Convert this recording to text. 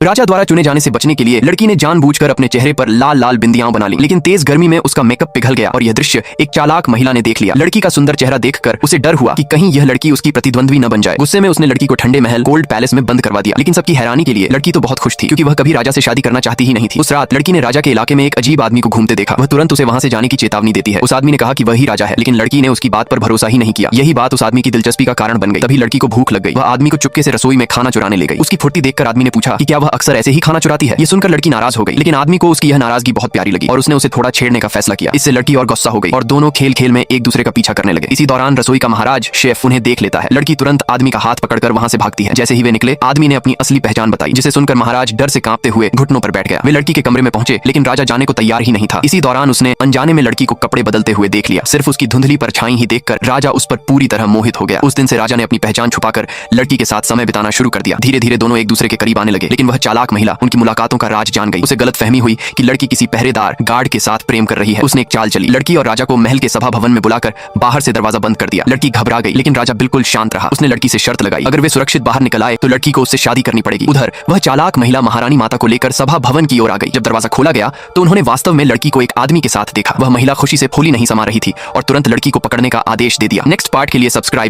राजा द्वारा चुने जाने से बचने के लिए लड़की ने जानबूझकर अपने चेहरे पर लाल लाल बिंदियां बना ली, लेकिन तेज गर्मी में उसका मेकअप पिघल गया और यह दृश्य एक चालाक महिला ने देख लिया। लड़की का सुंदर चेहरा देखकर उसे डर हुआ कि कहीं यह लड़की उसकी प्रतिद्वंद्वी न बन जाए। गुस्से में उसने लड़की को ठंडे महल गोल्ड पैलेस में बंद करवा दिया। लेकिन सबकी हैरानी के लिए लड़की तो बहुत खुश थी, क्योंकि वह कभी राजा से शादी करना चाहती ही नहीं थी। उस रात लड़की ने राजा के इलाके में एक अजीब आदमी को घूमते देखा। वह तुरंत उसे वहां से जाने की चेतावनी देती है। उस आदमी ने कहा कि वही राजा है, लेकिन लड़की ने उसकी बात पर भरोसा ही नहीं किया। यही बात उस आदमी की दिलचस्पी का कारण बन गई। तभी लड़की को भूख लग गई। वह आदमी को चुपके से रसोई में खाना चुराने ले गई। उसकी फुर्ती देखकर आदमी ने पूछा कि क्या वह अक्सर ऐसे ही खाना चुराती है। ये सुनकर लड़की नाराज हो गई, लेकिन आदमी को उसकी यह नाराजगी बहुत प्यारी लगी और उसने उसे थोड़ा छेड़ने का फैसला किया। इससे लड़की और गुस्सा हो गई और दोनों खेल खेल में एक दूसरे का पीछा करने लगे। इसी दौरान रसोई का महाराज शेफ उन्हें देख लेता है। लड़की तुरंत आदमी का हाथ पकड़कर वहां से भागती है। जैसे ही वे निकले, आदमी ने अपनी असली पहचान बताई, जिसे सुनकर महाराज डर से कांपते हुए घुटनों पर बैठ गया। वे लड़की के कमरे में पहुंचे, लेकिन राजा जाने को तैयार ही नहीं था। इसी दौरान उसने अनजाने में लड़की को कपड़े बदलते हुए देख लिया। सिर्फ उसकी धुंधली परछाई ही देखकर राजा उस पर पूरी तरह मोहित हो गया। उस दिन से राजा ने अपनी पहचान छुपाकर लड़की के साथ समय बिताना शुरू कर दिया। धीरे धीरे दोनों एक दूसरे के करीब आने लगे, लेकिन वह चालाक महिला उनकी मुलाकातों का राज जान गई। उसे गलतफहमी हुई कि लड़की किसी पहरेदार गार्ड के साथ प्रेम कर रही है। उसने एक चाल चली, लड़की और राजा को महल के सभा भवन में बुलाकर बाहर से दरवाजा बंद कर दिया। लड़की घबरा गई, लेकिन राजा बिल्कुल शांत रहा। उसने लड़की से शर्त लगाई, अगर वे सुरक्षित बाहर निकल आए तो लड़की को उससे शादी करनी पड़ेगी। उधर वह चालाक महिला महारानी माता को लेकर सभा भवन की ओर आ गई। जब दरवाजा खोला गया तो उन्होंने वास्तव में लड़की को एक आदमी के साथ देखा। वह महिला खुशी से फूली नहीं समा रही थी और तुरंत लड़की को पकड़ने का आदेश दे दिया। नेक्स्ट पार्ट के लिए सब्सक्राइब